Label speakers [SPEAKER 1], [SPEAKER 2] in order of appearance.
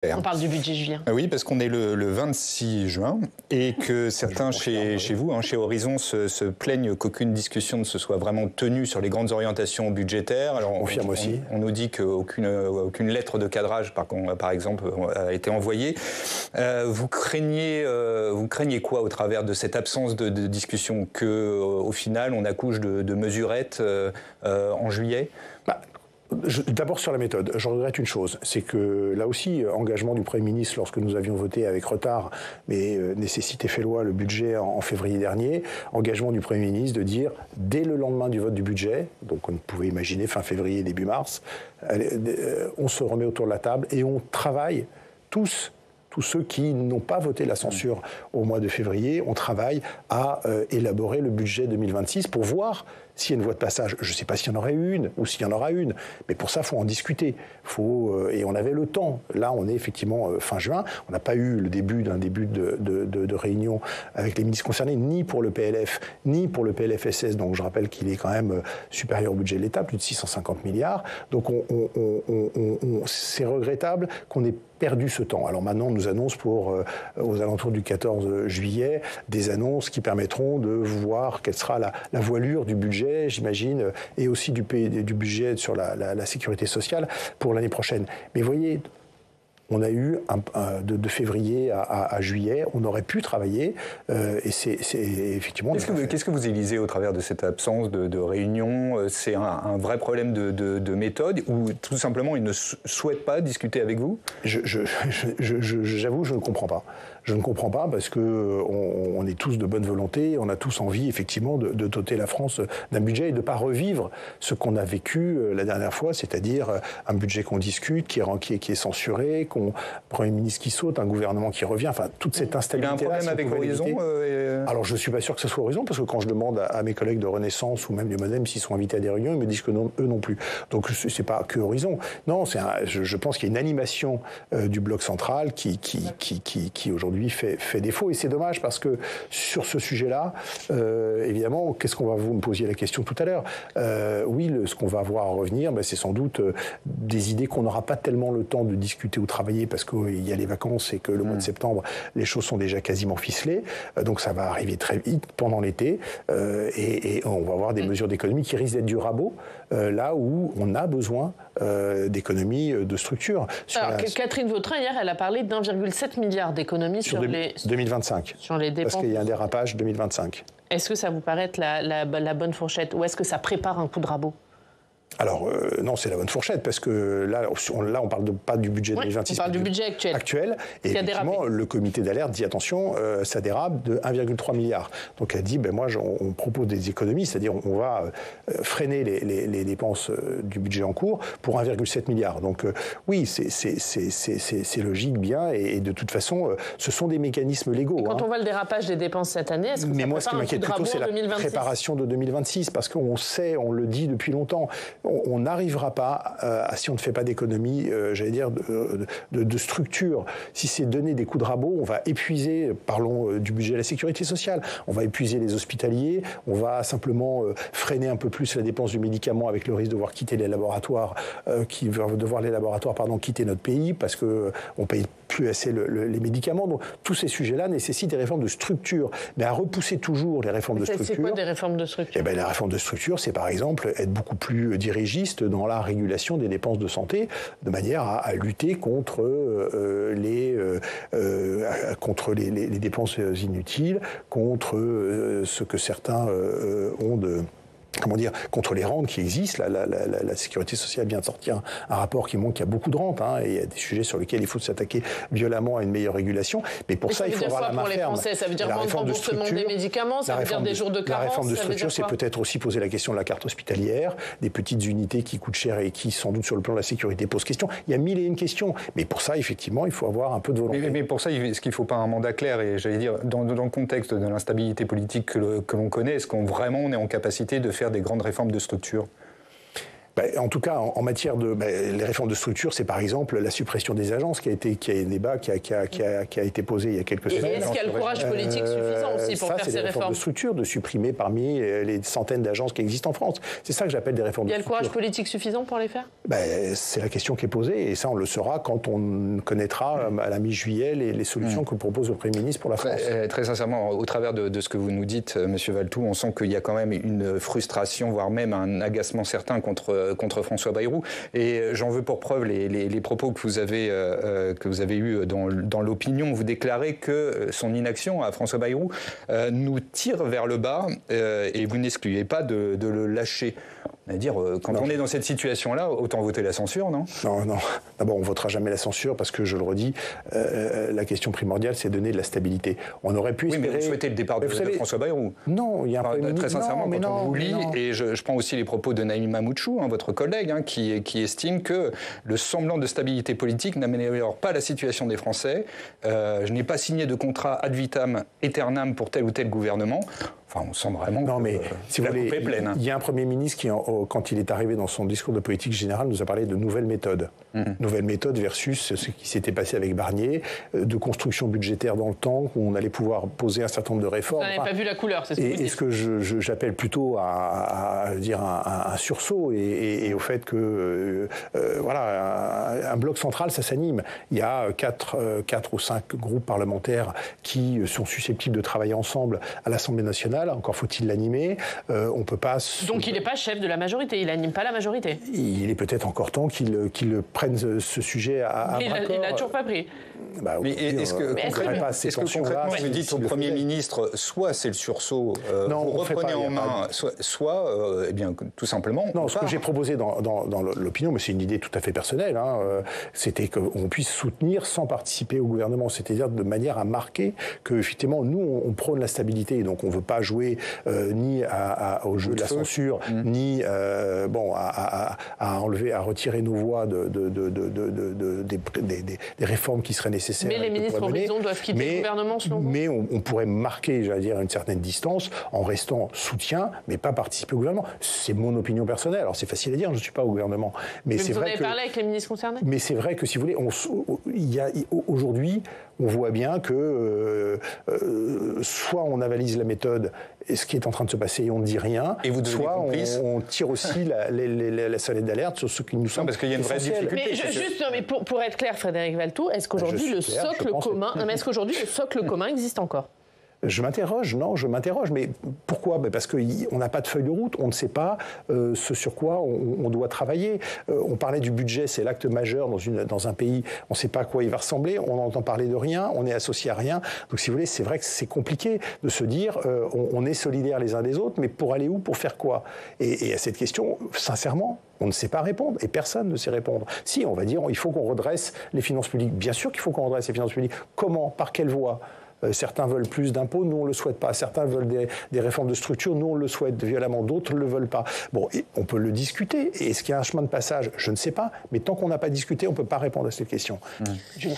[SPEAKER 1] On parle du budget juillet.
[SPEAKER 2] Oui, parce qu'on est le 26 juin et que certains chez vous, chez Horizon, se plaignent qu'aucune discussion ne se soit vraiment tenue sur les grandes orientations budgétaires. Alors, on nous dit qu'aucune lettre de cadrage, par exemple, a été envoyée. Vous craignez quoi au travers de cette absence de discussion, qu'au final, on accouche de mesurettes en juillet?
[SPEAKER 3] D'abord sur la méthode, je regrette une chose, c'est que là aussi, engagement du Premier ministre lorsque nous avions voté avec retard, mais nécessité fait loi le budget en février dernier, engagement du Premier ministre de dire dès le lendemain du vote du budget, donc on pouvait imaginer fin février, début mars, on se remet autour de la table et on travaille tous ceux qui n'ont pas voté la censure au mois de février, on travaille à élaborer le budget 2026 pour voir s'il y a une voie de passage. Je ne sais pas s'il y en aurait une ou s'il y en aura une, mais pour ça, il faut en discuter. Et on avait le temps. Là, on est effectivement fin juin. On n'a pas eu le début de réunion avec les ministres concernés, ni pour le PLF, ni pour le PLFSS. Donc, je rappelle qu'il est quand même supérieur au budget de l'État, plus de 650 milliards. Donc, c'est regrettable qu'on ait perdu ce temps. Alors maintenant, on nous annonce aux alentours du 14 juillet des annonces qui permettront de voir quelle sera la voilure du budget, j'imagine, et aussi du budget sur la sécurité sociale pour l'année prochaine. Mais vous voyez, on a eu de février à juillet, on aurait pu travailler, et c'est effectivement...
[SPEAKER 2] Qu'est-ce que vous élisez au travers de cette absence de réunion? C'est un vrai problème de méthode, ou tout simplement ils ne souhaitent pas discuter avec vous?
[SPEAKER 3] J'avoue, je ne comprends pas. Je ne comprends pas parce qu'on est tous de bonne volonté, on a tous envie effectivement de doter la France d'un budget et de ne pas revivre ce qu'on a vécu la dernière fois, c'est-à-dire un budget qu'on discute, qui est censuré, un Premier ministre qui saute, un gouvernement qui revient, enfin toute cette instabilité.
[SPEAKER 2] Il y a un problème avec Horizon
[SPEAKER 3] Alors je ne suis pas sûr que ce soit Horizon, parce que quand je demande à mes collègues de Renaissance ou même du MoDem s'ils sont invités à des réunions, ils me disent que non, eux non plus. Donc c'est pas que Horizon. Non, je pense qu'il y a une animation du bloc central qui aujourd'hui fait défaut, et c'est dommage parce que sur ce sujet-là, évidemment, vous me posiez la question tout à l'heure, oui, ce qu'on va avoir à revenir, c'est sans doute des idées qu'on n'aura pas tellement le temps de discuter ou travailler parce qu'il y a les vacances et que le mois de septembre, les choses sont déjà quasiment ficelées, donc ça va arriver très vite pendant l'été, et on va avoir des mesures d'économie qui risquent d'être du rabot, là où on a besoin d'économies de structure.
[SPEAKER 1] Catherine Vautrin, hier, elle a parlé d'1,7 milliard d'économies sur les
[SPEAKER 3] 2025.
[SPEAKER 1] Sur les dépenses.
[SPEAKER 3] Parce qu'il y a un dérapage 2025.
[SPEAKER 1] Est-ce que ça vous paraît être la bonne fourchette, ou est-ce que ça prépare un coup de rabot?
[SPEAKER 3] Alors, non, c'est la bonne fourchette, parce que là on parle pas du budget 2026.
[SPEAKER 1] On parle du budget actuel.
[SPEAKER 3] Et effectivement, le comité d'alerte dit, attention, ça dérape de 1,3 milliard. Donc, elle dit, moi, on propose des économies, c'est-à-dire on va freiner les dépenses du budget en cours pour 1,7 milliard. Donc, oui, c'est logique, bien, et de toute façon, ce sont des mécanismes légaux.
[SPEAKER 1] Et quand on voit le dérapage des dépenses cette année, est-ce que ça prépare un coup de rabot en 2026 ? Mais moi, ce qui m'inquiète plutôt, c'est la préparation de 2026, parce qu'on sait, on le dit depuis longtemps, on n'arrivera pas, si on ne fait pas d'économie, j'allais dire, de structure. Si c'est donner des coups de rabot, on va épuiser, parlons du budget de la sécurité sociale, on va épuiser les hospitaliers, on va simplement freiner un peu plus la dépense du médicament avec le risque de voir quitter les laboratoires, quitter notre pays parce qu'on ne paye plus assez les médicaments. Donc tous ces sujets-là nécessitent des réformes de structure. Mais à repousser toujours les réformes de structure... C'est quoi des réformes de structure ?
[SPEAKER 3] Les réformes de structure, c'est par exemple être beaucoup plus dirigiste dans la régulation des dépenses de santé, de manière à lutter contre les dépenses inutiles, contre ce que certains ont de... contre les rentes qui existent. La sécurité sociale vient de sortir un rapport qui montre qu'il y a beaucoup de rentes, et il y a des sujets sur lesquels il faut s'attaquer violemment à une meilleure régulation. Mais pour ça, il faut avoir la main ferme.
[SPEAKER 1] Ça veut dire moins de remboursement des médicaments, ça veut dire des jours de carence.
[SPEAKER 3] La réforme de structure, c'est peut-être aussi poser la question de la carte hospitalière, des petites unités qui coûtent cher et qui, sans doute, sur le plan de la sécurité, posent question. Il y a 1001 questions. Mais pour ça, effectivement, il faut avoir un peu de volonté.
[SPEAKER 2] Mais pour ça, est-ce qu'il ne faut pas un mandat clair? Et j'allais dire, dans le contexte de l'instabilité politique que l'on connaît, est-ce qu'on est en capacité de faire des grandes réformes de structure?
[SPEAKER 1] En tout cas, en matière de les réformes de structure, c'est par exemple la suppression des agences qui a un débat qui a été posé il y a quelques semaines.
[SPEAKER 4] Et est-ce qu'il y a le courage politique suffisant aussi pour faire ces réformes
[SPEAKER 1] de structure, de supprimer parmi les centaines d'agences qui existent en France. C'est ça que j'appelle des réformes de structure.
[SPEAKER 4] Il y a le courage politique suffisant pour les faire ?
[SPEAKER 1] C'est la question qui est posée, et ça on le saura quand on connaîtra à la mi-juillet les solutions que propose le Premier ministre pour la France.
[SPEAKER 2] Très sincèrement, au travers de ce que vous nous dites, Monsieur Valletoux, on sent qu'il y a quand même une frustration, voire même un agacement certain contre François Bayrou. Et j'en veux pour preuve les propos que vous avez eus dans l'opinion. Vous déclarez que son inaction à François Bayrou nous tire vers le bas et vous n'excluez pas de le lâcher. C'est-à-dire, quand on est dans cette situation-là, autant voter la censure, non ?
[SPEAKER 1] Non. D'abord, on ne votera jamais la censure parce que, je le redis, la question primordiale, c'est donner de la stabilité. On aurait pu espérer...
[SPEAKER 2] Oui, mais vous souhaitez le départ de François Bayrou.
[SPEAKER 1] Non, il y a un Premier ministre...
[SPEAKER 2] Très sincèrement, on vous lit, et je prends aussi les propos de Naïm Mamouchou, votre collègue, qui estime que le semblant de stabilité politique n'améliore pas la situation des Français. Je n'ai pas signé de contrat ad vitam aeternam pour tel ou tel gouvernement. Enfin, on sent vraiment
[SPEAKER 1] si la coupe est pleine. Il y a un Premier ministre qui, quand il est arrivé dans son discours de politique générale, nous a parlé de nouvelles méthodes. Nouvelles méthodes versus ce qui s'était passé avec Barnier, de construction budgétaire dans le temps, où on allait pouvoir poser un certain nombre de réformes.
[SPEAKER 4] Vous n'avez pas vu la couleur, c'est ce que vous dites.
[SPEAKER 1] Et ce que j'appelle plutôt à dire un sursaut et au fait que un bloc central, ça s'anime. Il y a 4 ou 5 groupes parlementaires qui sont susceptibles de travailler ensemble à l'Assemblée nationale. Encore faut-il l'animer. On peut pas.
[SPEAKER 4] Donc il n'est pas chef de la majorité, il n'anime pas la majorité.
[SPEAKER 1] Il est peut-être encore temps qu'il prenne ce sujet à bras-corps.
[SPEAKER 4] Il n'a toujours pas pris.
[SPEAKER 2] Mais est-ce que concrètement, vous dites au Premier ministre, soit c'est le sursaut, vous reprenez en main, soit tout simplement...
[SPEAKER 1] Non, ce que j'ai proposé dans l'opinion, mais c'est une idée tout à fait personnelle, c'était qu'on puisse soutenir sans participer au gouvernement, c'est-à-dire de manière à marquer que, effectivement, nous, on prône la stabilité, et donc on ne veut pas jouer ni au jeu de la censure, ni à retirer nos voix des réformes qui seraient nécessaires.
[SPEAKER 4] Mais les ministres Horizon doivent quitter le gouvernement, selon vous ?
[SPEAKER 1] Mais on pourrait marquer, j'allais dire, une certaine distance en restant soutien, mais pas participer au gouvernement. C'est mon opinion personnelle. Alors c'est facile à dire, je ne suis pas au gouvernement. Mais c'est
[SPEAKER 4] vous
[SPEAKER 1] vrai
[SPEAKER 4] avez parlé avec les ministres concernés ?
[SPEAKER 1] Mais c'est vrai que, si vous voulez, aujourd'hui, on voit bien que soit on avalise la méthode, et ce qui est en train de se passer, et on ne dit rien,
[SPEAKER 2] et soit
[SPEAKER 1] on tire aussi la sonnette d'alerte sur ce qui nous semble.
[SPEAKER 2] Parce qu'il y a une vraie difficulté.
[SPEAKER 4] Mais pour être clair, Frédéric Valletoux, est-ce qu'aujourd'hui le socle commun existe encore ?
[SPEAKER 1] Je m'interroge, mais pourquoi ? Parce qu'on n'a pas de feuille de route, on ne sait pas ce sur quoi on doit travailler. On parlait du budget, c'est l'acte majeur dans un pays, on ne sait pas à quoi il va ressembler, on n'entend parler de rien, on est associé à rien. Donc si vous voulez, c'est vrai que c'est compliqué de se dire on est solidaires les uns des autres, mais pour aller où, pour faire quoi ? Et à cette question, sincèrement, on ne sait pas répondre, et personne ne sait répondre. Si, on va dire, il faut qu'on redresse les finances publiques. Bien sûr qu'il faut qu'on redresse les finances publiques. Comment ? Par quelle voie ? Certains veulent plus d'impôts, nous on ne le souhaite pas. Certains veulent des réformes de structure, nous on le souhaite violemment, d'autres ne le veulent pas. Bon, on peut le discuter. Et est-ce qu'il y a un chemin de passage ? Je ne sais pas. Mais tant qu'on n'a pas discuté, on ne peut pas répondre à cette question.
[SPEAKER 4] Julien.